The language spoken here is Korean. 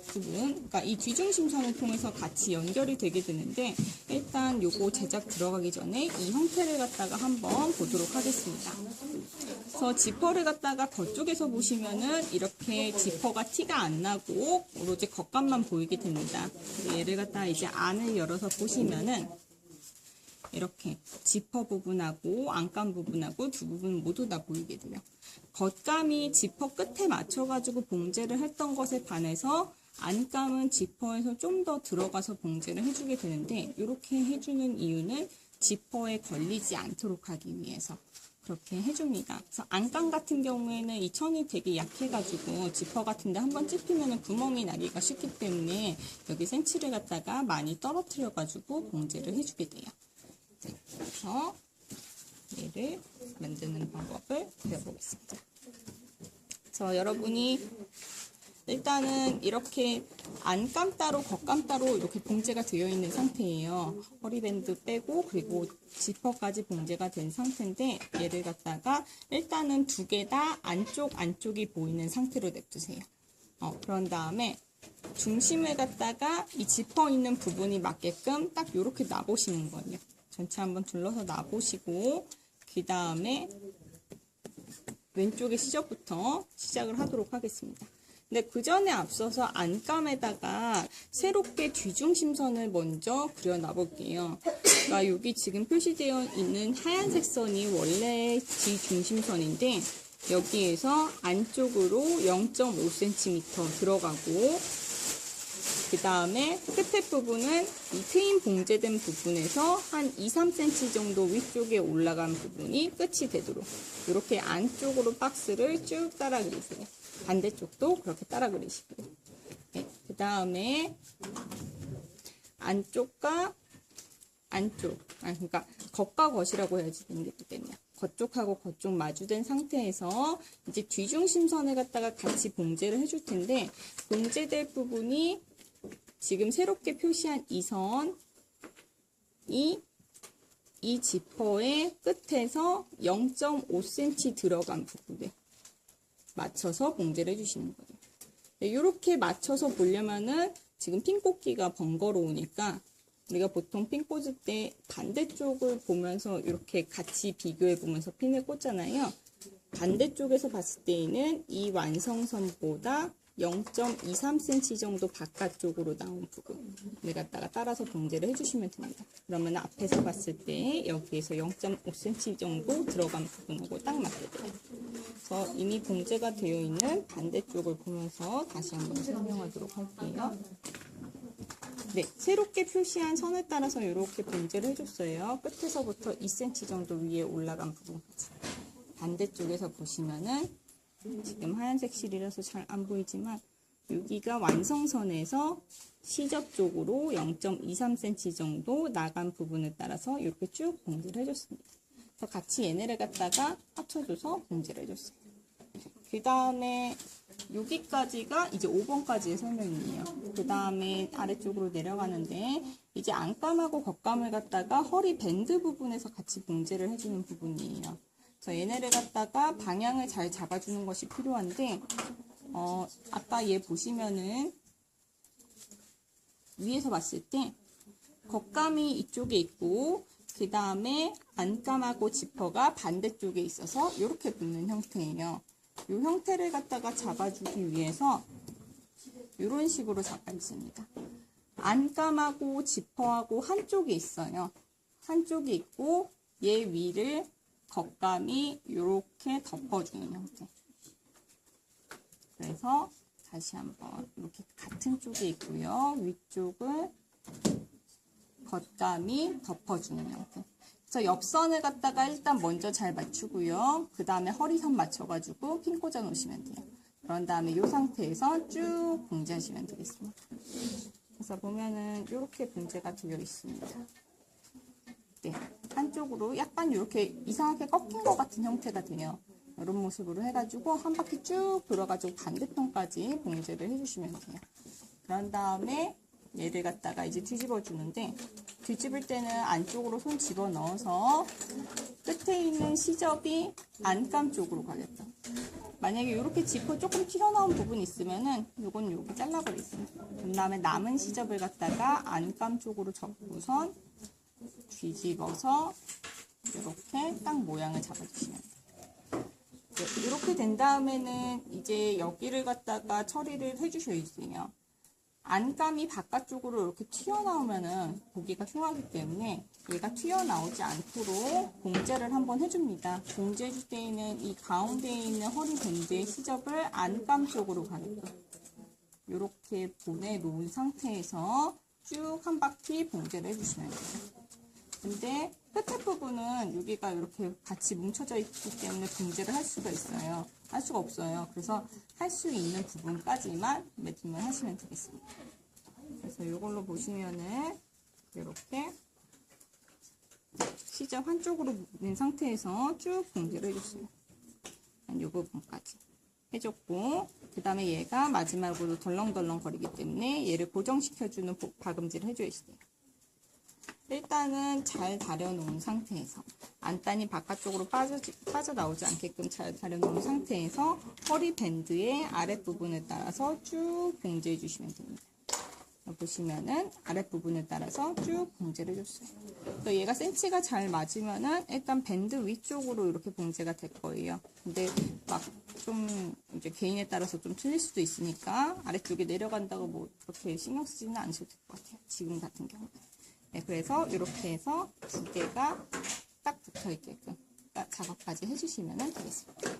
부분, 그러니까 이 뒤중심선을 통해서 같이 연결이 되게 되는데, 일단 요거 제작 들어가기 전에 이 형태를 갖다가 한번 보도록 하겠습니다. 그래서 지퍼를 갖다가 겉쪽에서 보시면은 이렇게 지퍼가 티가 안 나고 오로지 겉감만 보이게 됩니다. 얘를 갖다가 이제 안을 열어서 보시면은 이렇게 지퍼 부분하고 안감 부분하고 두 부분 모두 다 보이게 돼요. 겉감이 지퍼 끝에 맞춰가지고 봉제를 했던 것에 반해서 안감은 지퍼에서 좀 더 들어가서 봉제를 해주게 되는데, 이렇게 해주는 이유는 지퍼에 걸리지 않도록 하기 위해서 그렇게 해줍니다. 그래서 안감 같은 경우에는 이 천이 되게 약해가지고 지퍼 같은데 한번 찝히면 구멍이 나기가 쉽기 때문에 여기 센치를 갖다가 많이 떨어뜨려가지고 봉제를 해주게 돼요. 네, 그래서 얘를 만드는 방법을 배워보겠습니다. 그래서 여러분이 일단은 이렇게 안감 따로 겉감 따로 이렇게 봉제가 되어 있는 상태예요. 허리밴드 빼고 그리고 지퍼까지 봉제가 된 상태인데, 얘를 갖다가 일단은 두 개 다 안쪽이 보이는 상태로 냅두세요. 그런 다음에 중심을 갖다가 이 지퍼 있는 부분이 맞게끔 딱 이렇게 놔보시는 거예요. 전체 한번 둘러서 놔보시고, 그 다음에 왼쪽의 시접부터 시작을 하도록 하겠습니다. 근데 그 전에 앞서서 안감에다가 새롭게 뒤중심선을 먼저 그려놔 볼게요. 그러니까 여기 지금 표시되어 있는 하얀색 선이 원래 뒤중심선인데, 여기에서 안쪽으로 0.5cm 들어가고, 그 다음에 끝에 부분은 이 트임 봉제된 부분에서 한 2-3cm 정도 위쪽에 올라간 부분이 끝이 되도록 이렇게 안쪽으로 박스를 쭉 따라 그리세요. 반대쪽도 그렇게 따라 그리시고요. 네, 그 다음에 안쪽과 안쪽, 그러니까 겉과 겉이라고 해야지 되겠네요. 겉쪽하고 겉쪽 마주된 상태에서 이제 뒤중심선을 갖다가 같이 봉제를 해줄 텐데, 봉제될 부분이 지금 새롭게 표시한 이 선이 이 지퍼의 끝에서 0.5cm 들어간 부분에 맞춰서 봉제를 해주시는 거예요. 이렇게 맞춰서 보려면은 지금 핀 꽂기가 번거로우니까 우리가 보통 핀 꽂을 때 반대쪽을 보면서 이렇게 같이 비교해 보면서 핀을 꽂잖아요. 반대쪽에서 봤을 때에는 이 완성선보다 0.23cm 정도 바깥쪽으로 나온 부분을 갖다가 따라서 봉제를 해주시면 됩니다. 그러면 앞에서 봤을 때 여기에서 0.5cm 정도 들어간 부분하고 딱 맞게 돼요. 그래서 이미 봉제가 되어 있는 반대쪽을 보면서 다시 한번 설명하도록 할게요. 네, 새롭게 표시한 선을 따라서 이렇게 봉제를 해줬어요. 끝에서부터 2cm 정도 위에 올라간 부분까지. 반대쪽에서 보시면은 지금 하얀색 실이라서 잘 안 보이지만 여기가 완성선에서 시접 쪽으로 0.23cm 정도 나간 부분을 따라서 이렇게 쭉 봉제를 해줬습니다. 그래서 같이 얘네를 갖다가 합쳐줘서 봉제를 해줬어요. 그 다음에 여기까지가 이제 5번까지의 설명이에요. 그 다음에 아래쪽으로 내려가는데, 이제 안감하고 겉감을 갖다가 허리 밴드 부분에서 같이 봉제를 해주는 부분이에요. 그래서 얘네를 갖다가 방향을 잘 잡아주는 것이 필요한데, 아까 얘 보시면은 위에서 봤을 때 겉감이 이쪽에 있고, 그 다음에 안감하고 지퍼가 반대쪽에 있어서 이렇게 붙는 형태예요. 이 형태를 갖다가 잡아주기 위해서 이런 식으로 잡아 있습니다. 안감하고 지퍼하고 한쪽에 있어요. 한쪽에 있고 얘 위를 겉감이 이렇게 덮어주는 형태. 그래서 다시 한번 이렇게 같은 쪽에 있고요. 위쪽을 겉감이 덮어주는 형태. 그래서 옆선을 갖다가 일단 먼저 잘 맞추고요. 그 다음에 허리선 맞춰가지고 핀 꽂아 놓으시면 돼요. 그런 다음에 이 상태에서 쭉 봉제하시면 되겠습니다. 그래서 보면은 이렇게 봉제가 되어 있습니다. 네, 한쪽으로 약간 이렇게 이상하게 꺾인 것 같은 형태가 돼요. 이런 모습으로 해가지고 한 바퀴 쭉 돌아가지고 반대편까지 봉제를 해주시면 돼요. 그런 다음에 얘를 갖다가 이제 뒤집어 주는데, 뒤집을 때는 안쪽으로 손 집어 넣어서 끝에 있는 시접이 안감 쪽으로 가겠다. 만약에 이렇게 지퍼 조금 튀어나온 부분이 있으면은 요건 여기 잘라버리세요. 그 다음에 남은 시접을 갖다가 안감 쪽으로 접고선 뒤집어서 이렇게 딱 모양을 잡아주시면 돼요. 네, 이렇게 된 다음에는 이제 여기를 갖다가 처리를 해주셔야 돼요. 안감이 바깥쪽으로 이렇게 튀어나오면은 보기가 흉하기 때문에 얘가 튀어나오지 않도록 봉제를 한번 해줍니다. 봉제해줄 때에는 이 가운데에 있는 허리 밴드의 시접을 안감 쪽으로 가게끔 이렇게 보내놓은 상태에서 쭉 한 바퀴 봉제를 해주시면 돼요. 근데 끝에 부분은 여기가 이렇게 같이 뭉쳐져 있기 때문에 봉제를 할 수가 있어요. 할 수가 없어요. 그래서 할 수 있는 부분까지만 매듭을 하시면 되겠습니다. 그래서 이걸로 보시면은 이렇게 시접 한쪽으로 낸 상태에서 쭉 봉제를 해줬어요. 이 부분까지 해줬고, 그 다음에 얘가 마지막으로 덜렁덜렁 거리기 때문에 얘를 고정시켜주는 박음질을 해줘야 돼요. 일단은 잘 다려놓은 상태에서 안단이 바깥쪽으로 빠져나오지 않게끔 잘 다려놓은 상태에서 허리 밴드의 아랫부분에 따라서 쭉 봉제해 주시면 됩니다. 보시면은 아랫부분에 따라서 쭉 봉제를 해줬어요. 또 얘가 센치가 잘 맞으면은 일단 밴드 위쪽으로 이렇게 봉제가 될 거예요. 근데 막 좀 이제 개인에 따라서 좀 틀릴 수도 있으니까 아래쪽에 내려간다고 뭐 그렇게 신경 쓰지는 않으셔도 될 것 같아요. 지금 같은 경우는. 네, 그래서 이렇게 해서 두 개가 딱 붙어 있게끔 작업까지 해주시면 되겠습니다.